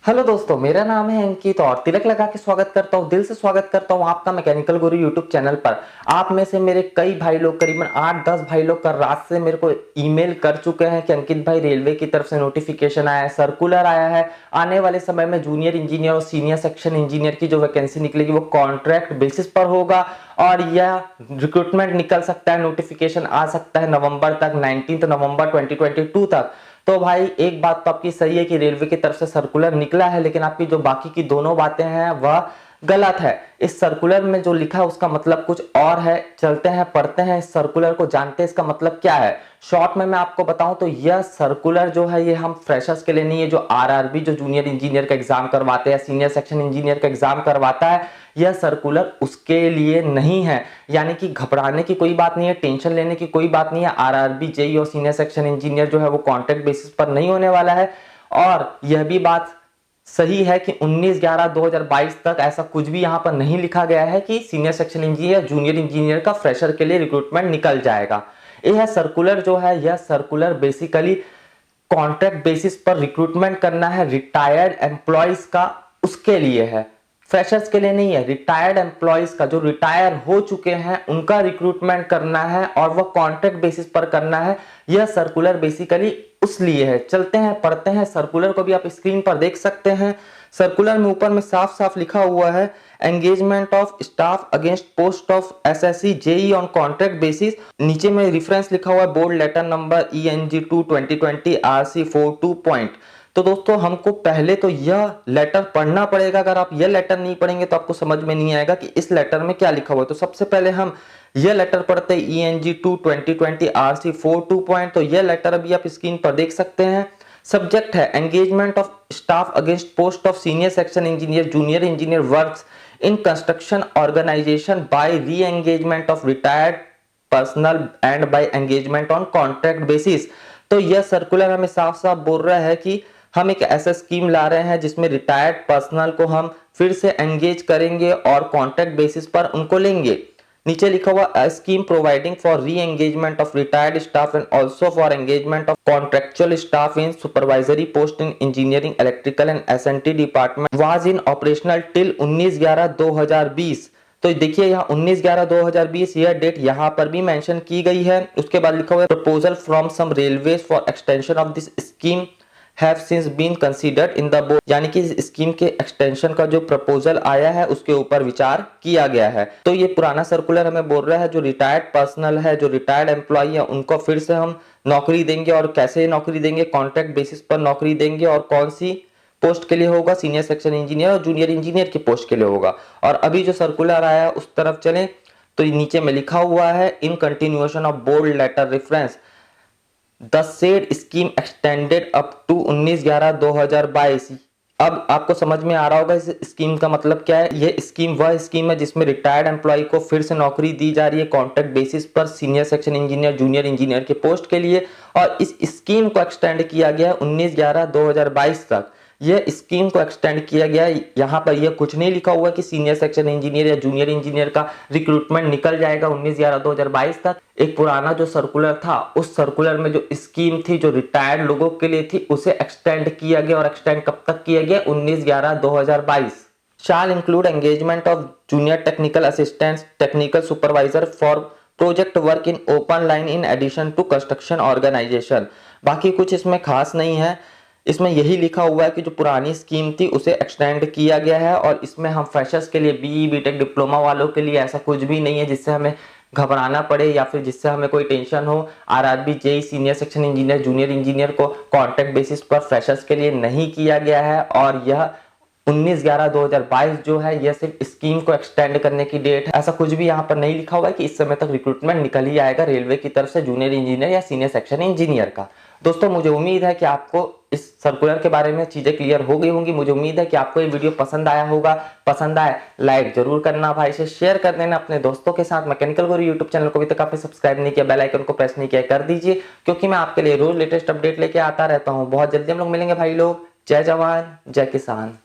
Hello दोस्तों, मेरा नाम है अंकित और तिलक लगा के स्वागत करता हूँ, दिल से स्वागत करता हूँ आपका मैकेनिकल गुरु यूट्यूब चैनल पर। आप में से मेरे कई भाई लोग, करीबन 8-10 भाई लोग कल रात से मेरे को ईमेल कर चुके हैं कि अंकित भाई, रेलवे की तरफ से नोटिफिकेशन आया है, सर्कुलर आया है, आने वाले समय में जूनियर इंजीनियर और सीनियर सेक्शन इंजीनियर की जो वैकेंसी निकलेगी वो कॉन्ट्रैक्ट बेसिस पर होगा और यह रिक्रूटमेंट निकल सकता है, नोटिफिकेशन आ सकता है नवंबर तक, 19 नवंबर 2022 तक। तो भाई एक बात तो आपकी सही है कि रेलवे की तरफ से सर्कुलर निकला है, लेकिन आपकी जो बाकी की दोनों बातें हैं वह गलत है। इस सर्कुलर में जो लिखा है उसका मतलब कुछ और है। चलते हैं, पढ़ते हैं इस सर्कुलर को, जानते हैं इसका मतलब क्या है। शॉर्ट में मैं आपको बताऊं तो यह सर्कुलर जो है ये हम फ्रेशर्स के लिए नहीं है। जो आरआरबी, जो जूनियर इंजीनियर का एग्जाम करवाते हैं, सीनियर सेक्शन इंजीनियर का एग्जाम करवाता है, यह सर्कुलर उसके लिए नहीं है। यानी कि घबराने की कोई बात नहीं है, टेंशन लेने की कोई बात नहीं है। आरआरबी, जेई और सीनियर सेक्शन इंजीनियर जो है वो कॉन्ट्रैक्ट बेसिस पर नहीं होने वाला है। और यह भी बात सही है कि 19/11/2022 तक ऐसा कुछ भी यहां पर नहीं लिखा गया है कि senior section engineer, junior engineer का फ्रेशर के लिए रिक्रूटमेंट निकल जाएगा। यह सर्कुलर जो है, यह सर्कुलर बेसिकली कॉन्ट्रैक्ट बेसिस पर रिक्रूटमेंट करना है रिटायर्ड एम्प्लॉयज का, उसके लिए है, फ्रेशर्स के लिए नहीं है। रिटायर्ड एम्प्लॉयज का, जो रिटायर हो चुके हैं, उनका रिक्रूटमेंट करना है और वह कॉन्ट्रैक्ट बेसिस पर करना है। यह सर्कुलर बेसिकली उस लिए है। चलते हैं, पढ़ते हैं सर्कुलर को, भी आप स्क्रीन पर देख सकते हैं। सर्कुलर में ऊपर में साफ साफ लिखा हुआ है, engagement of staff against post of SSC JE on contract basis. नीचे में रेफरेंस लिखा हुआ है, board letter number ENG2 2020 RC42 point. तो दोस्तों हमको पहले तो यह लेटर पढ़ना पड़ेगा। अगर आप यह लेटर नहीं पढ़ेंगे तो आपको समझ में नहीं आएगा कि इस लेटर में क्या लिखा हुआ है। तो सबसे पहले हम यह लेटर पढ़ते हैं, ENG2 2020 RC42 पॉइंट। तो यह लेटर अभी आप स्क्रीन पर देख सकते हैं। सब्जेक्ट है engagement of staff against post of senior section engineer, junior engineer works in construction organisation by re engagement of retired personal and by engagement on contract basis. तो यह सर्कुलर हमें साफ साफ बोल रहा है कि हम एक ऐसा स्कीम ला रहे हैं जिसमें रिटायर्ड पर्सनल को हम फिर से एंगेज करेंगे और कॉन्ट्रैक्ट बेसिस पर उनको लेंगे। नीचे लिखा हुआ, स्कीम प्रोवाइडिंग फॉर री engagement of retired staff and also for engagement of contractual staff in supervisory post in engineering, electrical and SNT department was in operational till 19/11/2020। तो देखिए यहाँ 19/11/2020 यह डेट यहाँ पर भी मेंशन की गई है। उसके बाद लिखा हुआ है, proposal from some railways for extension of this scheme have since been considered in the board। यानी कि इस स्कीम के एक्सटेंशन का जो प्रपोजल आया है उसके ऊपर विचार किया गया है। तो ये पुराना सर्कुलर हमें बोल रहा है जो रिटायर्ड पर्सनल है, जो रिटायर्ड एम्प्लॉय है, उनको फिर से हम नौकरी देंगे। और कैसे नौकरी देंगे? कॉन्ट्रैक्ट बेसिस पर नौकरी देंगे। और कौन सी पोस्ट के लिए होगा? सीनियर सेक्शन इंजीनियर और जूनियर इंजीनियर की पोस्ट के लिए होगा। और अभी जो सर्कुलर आया उस तरफ चले तो नीचे में लिखा हुआ है, in continuation of bold letter reference the said scheme extended up to 19/11/2022। अब आपको समझ में आ रहा होगा इस स्कीम का मतलब क्या है। यह स्कीम वह स्कीम है जिसमें रिटायर्ड एम्प्लॉय को फिर से नौकरी दी जा रही है कॉन्ट्रैक्ट बेसिस पर, senior section engineer, junior engineer के पोस्ट के लिए। और इस स्कीम को एक्सटेंड किया गया है 19/11/2022 तक। यह स्कीम को एक्सटेंड किया गया है। यहाँ पर यह कुछ नहीं लिखा हुआ कि सीनियर सेक्शन इंजीनियर या जूनियर इंजीनियर का रिक्रूटमेंट निकल जाएगा 19/11/2022 तक। एक पुराना जो सर्कुलर था, उस सर्कुलर में जो स्कीम थी जो रिटायर्ड लोगों के लिए थी, उसे एक्सटेंड किया गया। और एक्सटेंड कब तक किया गया? 19/11/2022। shall include engagement of junior technical assistants, technical supervisor for project work in open line in addition to construction organization। बाकी कुछ इसमें खास नहीं है। इसमें यही लिखा हुआ है कि जो पुरानी स्कीम थी उसे एक्सटेंड किया गया है। और इसमें हम फ्रेशर्स के लिए, बीई बीटेक डिप्लोमा वालों के लिए ऐसा कुछ भी नहीं है जिससे हमें घबराना पड़े या फिर जिससे हमें कोई टेंशन हो। RRB, JE, senior section engineer, junior engineer को कॉन्ट्रैक्ट बेसिस पर फ्रेशर्स के लिए नहीं किया गया है। और यह 19/11/2022 जो है यह सिर्फ स्कीम को एक्सटेंड करने की डेट है। ऐसा कुछ भी यहाँ पर नहीं लिखा हुआ है कि इस समय तक रिक्रूटमेंट निकल ही आएगा रेलवे की तरफ से जूनियर इंजीनियर या सीनियर सेक्शन इंजीनियर का। दोस्तों मुझे उम्मीद है कि आपको इस सर्कुलर के बारे में चीजें क्लियर हो गई होंगी। मुझे उम्मीद है कि आपको ये वीडियो पसंद आया होगा। पसंद आए लाइक जरूर करना, भाई से शेयर कर देना अपने दोस्तों के साथ। मैकेनिकल गुरु यूट्यूब चैनल को अभी तक आपने सब्सक्राइब नहीं किया, बेल आइकन को प्रेस नहीं किया, कर दीजिए, क्योंकि मैं आपके लिए रोज लेटेस्ट अपडेट लेके आता रहता हूँ। बहुत जल्दी हम लोग मिलेंगे भाई लोग। जय जवान, जय किसान।